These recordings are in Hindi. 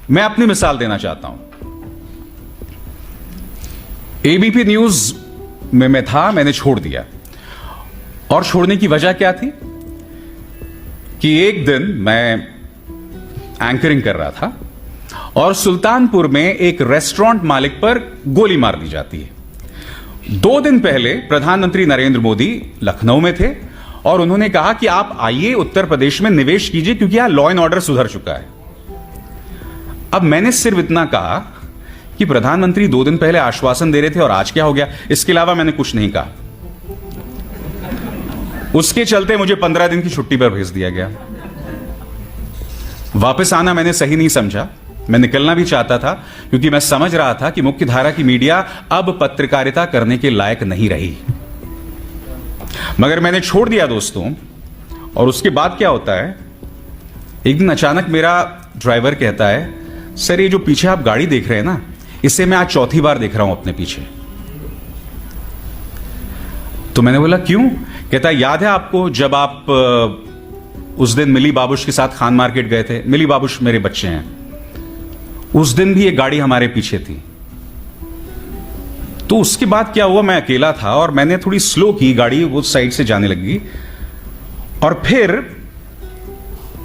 मैं अपनी मिसाल देना चाहता हूं। एबीपी न्यूज में मैं था, मैंने छोड़ दिया। और छोड़ने की वजह क्या थी कि एक दिन मैं एंकरिंग कर रहा था और सुल्तानपुर में एक रेस्टोरेंट मालिक पर गोली मार दी जाती है। 2 दिन पहले प्रधानमंत्री नरेंद्र मोदी लखनऊ में थे और उन्होंने कहा कि आप आइए उत्तर प्रदेश में निवेश कीजिए क्योंकि यहां लॉ एंड ऑर्डर सुधर चुका है। अब मैंने सिर्फ इतना कहा कि प्रधानमंत्री 2 दिन पहले आश्वासन दे रहे थे और आज क्या हो गया, इसके अलावा मैंने कुछ नहीं कहा। उसके चलते मुझे 15 दिन की छुट्टी पर भेज दिया गया। वापस आना मैंने सही नहीं समझा, मैं निकलना भी चाहता था क्योंकि मैं समझ रहा था कि मुख्य धारा की मीडिया अब पत्रकारिता करने के लायक नहीं रही। मगर मैंने छोड़ दिया दोस्तों। और उसके बाद क्या होता है, एक दिन अचानक मेरा ड्राइवर कहता है, सर ये जो पीछे आप गाड़ी देख रहे हैं ना, इसे मैं आज चौथी बार देख रहा हूं अपने पीछे। तो मैंने बोला क्यों? कहता है याद है आपको जब आप उस दिन मिली बाबूश के साथ खान मार्केट गए थे? मिली बाबूश मेरे बच्चे हैं। उस दिन भी एक गाड़ी हमारे पीछे थी। तो उसके बाद क्या हुआ, मैं अकेला था और मैंने थोड़ी स्लो की गाड़ी, उस साइड से जाने लगी और फिर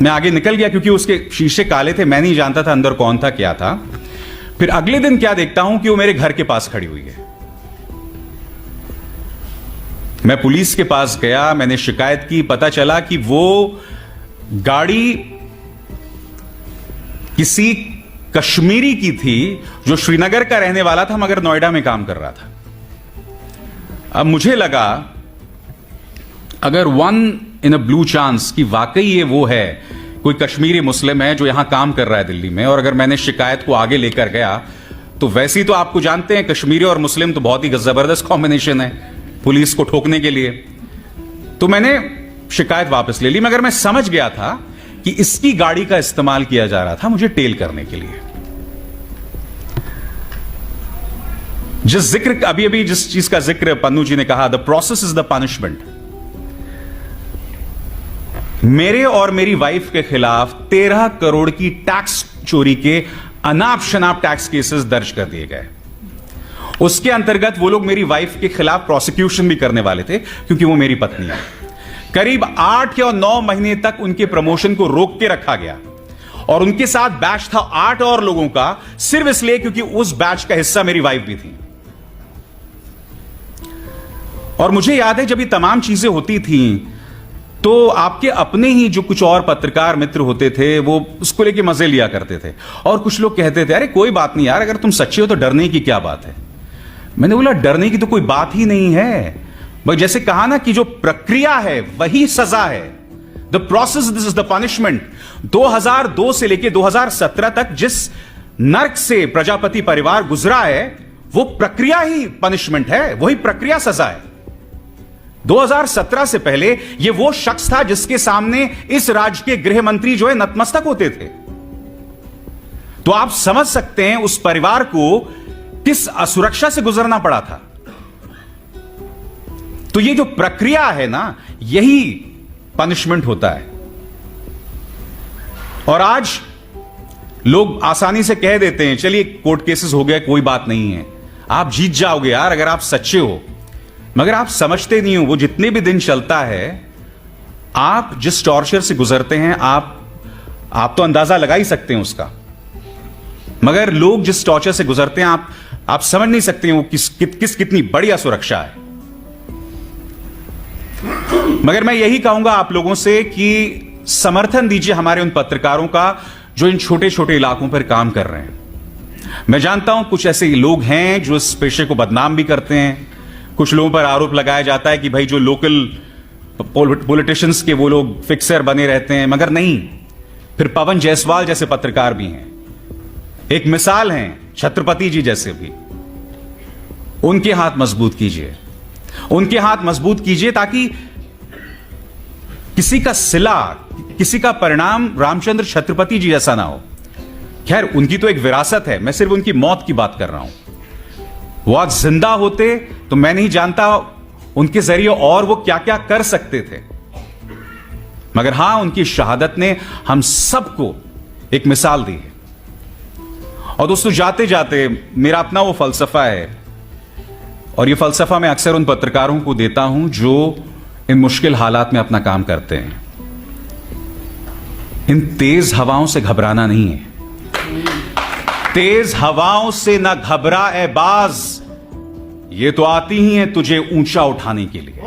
मैं आगे निकल गया क्योंकि उसके शीशे काले थे, मैं नहीं जानता था अंदर कौन था क्या था। फिर अगले दिन क्या देखता हूं कि वो मेरे घर के पास खड़ी हुई है। मैं पुलिस के पास गया, मैंने शिकायत की, पता चला कि वो गाड़ी किसी कश्मीरी की थी जो श्रीनगर का रहने वाला था मगर नोएडा में काम कर रहा था। अब मुझे लगा अगर 1 in a blue chance कि वाकई ये वो है, कोई कश्मीरी मुस्लिम है जो यहां काम कर रहा है दिल्ली में, और अगर मैंने शिकायत को आगे लेकर गया तो वैसे ही तो आपको जानते हैं कश्मीरी और मुस्लिम तो बहुत ही जबरदस्त कॉम्बिनेशन है पुलिस को ठोकने के लिए। तो मैंने शिकायत वापस ले ली, मगर मैं समझ गया था कि इसकी गाड़ी का इस्तेमाल किया जा रहा था मुझे टेल करने के लिए। जिस चीज का जिक्र पन्नू जी ने कहा, the process is the punishment. मेरे और मेरी वाइफ के खिलाफ 13 करोड़ की टैक्स चोरी के अनाप शनाप टैक्स केसेस दर्ज कर दिए गए। उसके अंतर्गत वो लोग मेरी वाइफ के खिलाफ प्रोसिक्यूशन भी करने वाले थे क्योंकि वो मेरी पत्नी है। करीब 8 या 9 महीने तक उनके प्रमोशन को रोक के रखा गया और उनके साथ बैच था 8 और लोगों का, सिर्फ इसलिए क्योंकि उस बैच का हिस्सा मेरी वाइफ भी थी। और मुझे याद है जब ये तमाम चीजें होती थी तो आपके अपने ही जो कुछ और पत्रकार मित्र होते थे वो उसको लेके मजे लिया करते थे और कुछ लोग कहते थे अरे कोई बात नहीं यार, अगर तुम सच्चे हो तो डरने की क्या बात है। मैंने बोला डरने की तो कोई बात ही नहीं है, बस जैसे कहा ना कि जो प्रक्रिया है वही सजा है। The process this is the punishment. 2002 से लेकर 2017 तक जिस नर्क से प्रजापति परिवार गुजरा है वो प्रक्रिया ही पनिशमेंट है, वही प्रक्रिया सजा है। 2017 से पहले यह वो शख्स था जिसके सामने इस राज्य के गृह मंत्री जो है नतमस्तक होते थे। तो आप समझ सकते हैं उस परिवार को किस असुरक्षा से गुजरना पड़ा था। तो ये जो प्रक्रिया है ना, यही पनिशमेंट होता है। और आज लोग आसानी से कह देते हैं चलिए कोर्ट केसेस हो गया, कोई बात नहीं है, आप जीत जाओगे यार अगर आप सच्चे हो। मगर आप समझते नहीं हो वो जितने भी दिन चलता है, आप जिस टॉर्चर से गुजरते हैं आप तो अंदाजा लगा ही सकते हैं उसका। मगर लोग जिस टॉर्चर से गुजरते हैं आप समझ नहीं सकते हैं वो कितनी बढ़िया सुरक्षा है। मगर मैं यही कहूंगा आप लोगों से कि समर्थन दीजिए हमारे उन पत्रकारों का जो इन छोटे छोटे इलाकों पर काम कर रहे हैं। मैं जानता हूं कुछ ऐसे लोग हैं जो इस पेशे को बदनाम भी करते हैं। कुछ लोगों पर आरोप लगाया जाता है कि भाई जो लोकल पॉलिटिशियंस के वो लोग फिक्सर बने रहते हैं, मगर नहीं। फिर पवन जायसवाल जैसे पत्रकार भी हैं, एक मिसाल हैं छत्रपति जी जैसे भी। उनके हाथ मजबूत कीजिए, उनके हाथ मजबूत कीजिए ताकि किसी का सिला, किसी का परिणाम रामचंद्र छत्रपति जी जैसा ना हो। खैर उनकी तो एक विरासत है, मैं सिर्फ उनकी मौत की बात कर रहा हूं। वो आज जिंदा होते तो मैं नहीं जानता उनके जरिए और वो क्या क्या कर सकते थे। मगर हां, उनकी शहादत ने हम सबको एक मिसाल दी है। और दोस्तों, जाते जाते मेरा अपना वो फलसफा है, और ये फलसफा मैं अक्सर उन पत्रकारों को देता हूं जो इन मुश्किल हालात में अपना काम करते हैं। इन तेज हवाओं से घबराना नहीं है। तेज हवाओं से ना घबरा ए बाज, ये तो आती ही है तुझे ऊंचा उठाने के लिए।